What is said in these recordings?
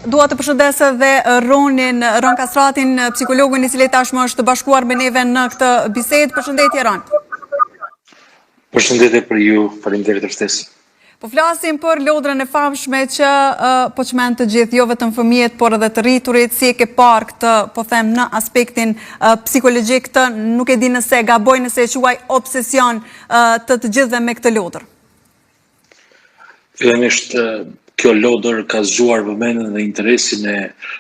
Dua të përshëndes dhe Ron Kastratin, psikologun i cili tashmë është bashkuar me neve në këtë bisedë. Përshëndetje Ron. Përshëndetje për ju, faleminderit për ftesën. Po flasim për lodrën e famshme që po çmend të gjithë, jo vetëm fëmijët, por edhe të rriturit, si e ke parë këtë, po them, në aspektin psikologjik të, nuk e di nëse gaboj nëse e quaj obsesion të gjithëve me këtë lodër. Fillimisht kjo lodër ka zgjuar vëmendjen dhe interesin e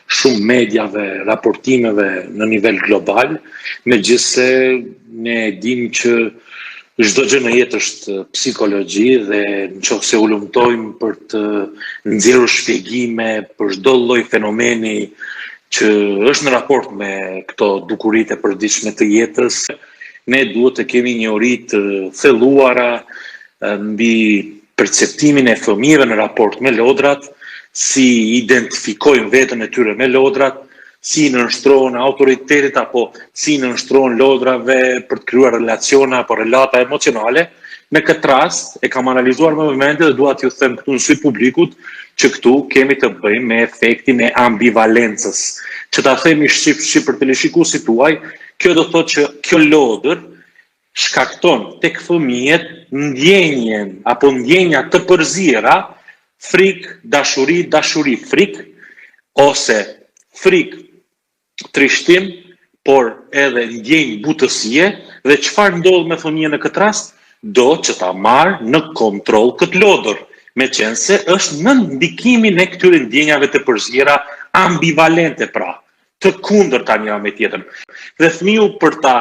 shumë mediave, raportimeve në nivel global, megjithse ne dimë që çdo gjë në jetë është psikologji dhe nëse u lumtojmë për të nxjerrur shpjegime për çdo lloj fenomeni që është në raport me këto dukuritë e përditshme të jetës, ne duhet të kemi njohuri të thelluara mbi perceptimin e fëmijëve në raport me lodrat, si identifikojnë veten e tyre me lodrat, si nënshtrohen autoritetit apo si nënshtrohen lodrave për të krijuar relaciona apo relata emocionale. Në këtë rast e kam analizuar me vëmendje dhe dua t'ju them këtu në sy publikut që këtu kemi të bëjmë me efektin e ambivalencës. Që ta themi shqip për teleshikuesit tuaj, kjo do thotë që kjo lodër shkakton tek fëmijët ndjenjen apo ndjenja të përzira, frikë, dashuri, frikë, ose frikë, trishtim, por edhe ndjenjë butësie, dhe çfarë ndodh me fëmijën në këtë rast? Do që ta marrë në kontroll këtë lodër, meqense është në ndikimin e këtyre ndjenjave të përzira ambivalente, pra, të kundërta njëra me tjetrën. Dhe fëmiu për ta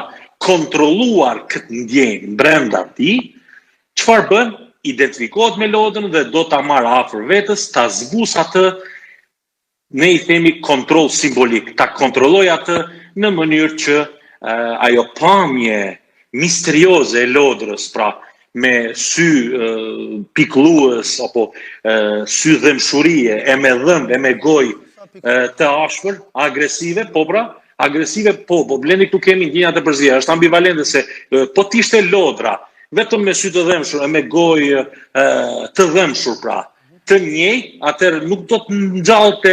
kontrolluar këtë ndjenjë brenda tij, çfarë bën? Identifikohet me lodrën dhe do ta marrë afër vetës, ta zbus atë, ne i themi kontroll simbolik, ta kontrolloj atë në mënyrë që ajo pamje misterioze e lodrës, pra me sy pikëllues apo sy dëmshurie, e me dhëmb, e me gojë të ashpër, agresive, po blendi këtu kemi ndjenja të përzira, është ambivalente se po t'ishte lodra, vetëm me sy të dhëmshur, e me gojë të dhëmshur, pra, të njëjtë, atëherë nuk do të ngjallte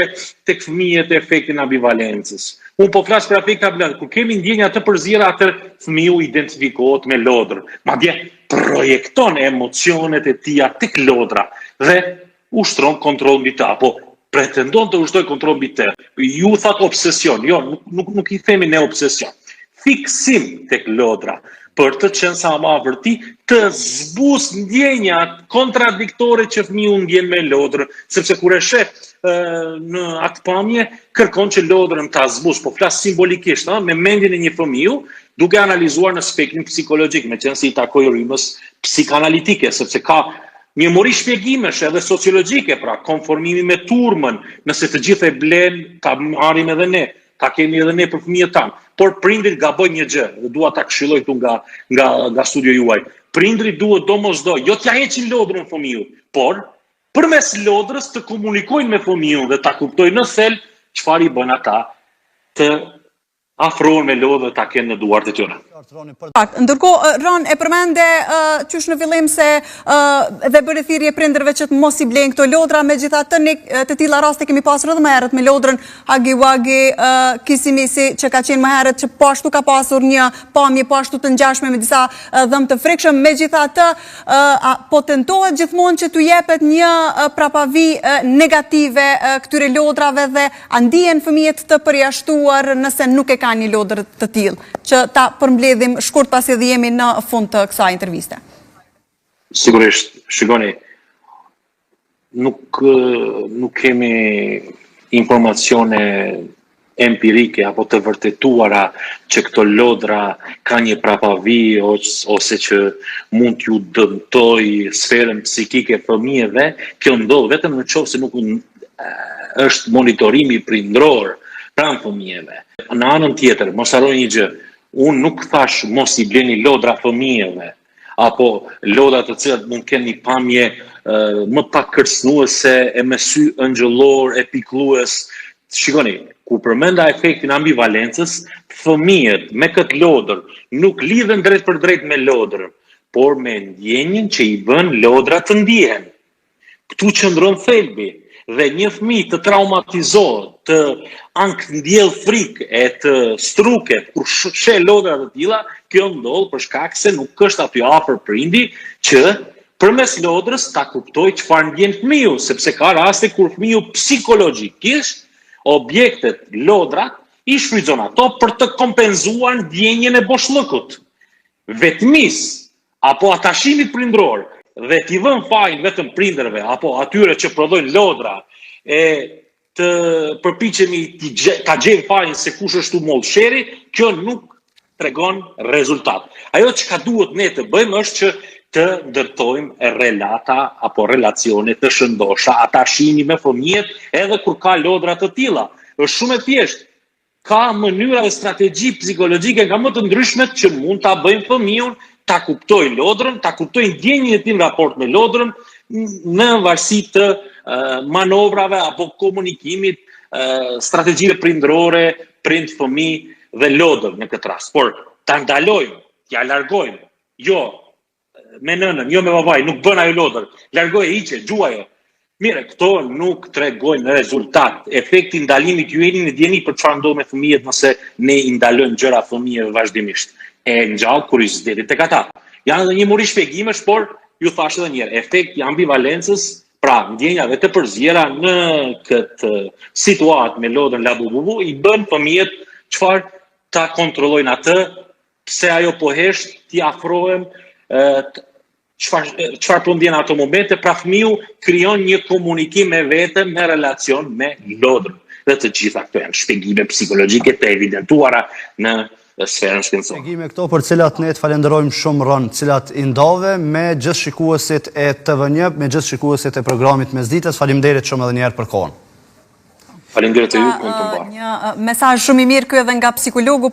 tek fëmijët efektin ambivalencës. Unë po flas për efektin ambivalent. Kur kemi ndjenja të përzira, atëherë fëmiu identifikohet me lodrë, madje projekton emocionet e tija tek lodra dhe ushtron kontroll mbi të, apo pretendon të ushtrojë kontroll mbi të. Ju that obsesion, jo, nuk i themi ne obsesion. Fiksim tek lodra, për të qenë sa më afër ti, të zbus ndjenjat kontradiktore që fëmiu ndjen me lodrën, sepse kur e sheh në atë pamje, kërkon që lodrën ta zbus, po flas simbolikisht, me mendjen e një fëmiu, duke analizuar në aspektin psikologjik, meqense i takoj rrymës psikanalitike, sepse ka mjemori shpjegimesh edhe sociologjike, pra konformimi me turmën, nëse të gjithë e blen, ta marrim edhe ne. Ta kemi edhe ne për fëmijët tanë, por prindrit gabojnë një gjë, dhe dua ta këshilloj këtu nga studio juaj. Prindrit duhet domosdoshmë, jo t'ja heqin lodrën fëmijut, por përmes lodrës të komunikojnë me fëmijun dhe ta kuptojnë në thelb çfarë i bën ata të afrohen me lodrë dhe ta kenë në duart e tyre. Ndërkohë, Ron, e përmende qysh në fillim se dhe bëri thirrje prindërve që të mos i blejnë këto lodra, megjithatë të tilla raste kemi pasur edhe më herët me lodrën Huggy Wuggy, Kisimisi, që ka qenë më herët që po ashtu ka pasur një pamje po ashtu të ngjashme me disa dhëm të frikshëm, megjithatë po tentohet gjithmonë që t'u jepet një prapavi negative këtyre lodrave dhe a ndihen fëmijët të përjashtuar nëse nuk e kanë një lodër të tillë, që ta përmbledhim shkurt pasi dhe jemi në fund të kësaj interviste. Sigurisht, shikoni, nuk kemi informacione empirike apo të vërtetuara që këto lodra ka një prapavi ose që mund t'ju dëmtoj sferën psikike fëmijëve, kjo ndodh vetëm në qoftë se nuk është monitorimi prindror pranë fëmijëve. Në anën tjetër, mos harroni një gjë, unë nuk thash mos i bleni lodra fëmijëve, apo lodra të cilat mund kenë një pamje më pak kërcënuese, e me sy ëngjëllor, e pikëllues. Shikoni, ku përmenda efektin ambivalencës, fëmijët me këtë lodër nuk lidhen drejt për drejt me lodrën, por me ndjenjën që i bën lodra të ndihen. Këtu qëndron thelbi. dhe një fëmijë të traumatizohet, të ndjell frikë e të struket kur sheh lodra të tilla, kjo ndodh për shkak se nuk është aty afër prindi që përmes lodrës ta kuptoj çfarë ndjen fëmiu, sepse ka raste kur fëmiu psikologjikisht objektet, lodrat i shfrytëzon ato për të kompenzuar ndjenjen e boshllëkut. Vetmis apo atashimit prindror dhe t'i vën fajin vetëm prindërve apo atyre që prodhojnë lodra e të përpiqemi ta gjejmë fajin se kush është mollë sheri, kjo nuk tregon rezultat. Ajo çka duhet ne të bëjmë është që të ndërtojmë relata apo relacione të shëndosha, atashimi me fëmijët edhe kur ka lodra të tilla. Është shumë e thjeshtë. Ka mënyra dhe strategji psikologjike nga më të ndryshmet që mund ta bëjmë fëmijën ta kuptoj lodrën, ta kuptoj ndjenjën e tij në raport me lodrën në varësi të manovrave apo komunikimit, strategjive prindrore, prind-fëmijë dhe lodër në këtë rast. Por ta ndalojmë, t'ja largojmë, jo me nënën, jo me babaj, nuk bën ajo lodër, largoje, hiqe, gjuaje. Mire, këto nuk tregojnë rezultat. Efekti ndalimit ju jeni në djeni për çfarë ndodh me fëmijët nëse ne i ndalojmë gjëra fëmijëve vazhdimisht. E ngjall kuriozitetit tek ata. Janë edhe një muri shpjegimesh, por ju thash edhe një herë, efekti ambivalencës, pra ndjenjave të përzjera në këtë situatë me lodrën labububu i bën fëmijët çfarë ta kontrollojnë atë, pse ajo po hesht, t'i afrohem, çfarë po ndjen ato momente, pra fëmiu krijon një komunikim me veten, me relacion me lodrën. Dhe të gjitha këto janë shpjegime psikologjike të evidentuara në sferën shkencore. Shpjegime këto për cilat ne të falenderojmë shumë rënd, cilat i ndove me gjithë shikuesit e TV1, me gjithë shikuesit e programit Mesditës. Faleminderit shumë edhe një herë për kohën. Faleminderit ju, punë të mbarë. Një mesazh shumë i mirë ky edhe nga psikologu.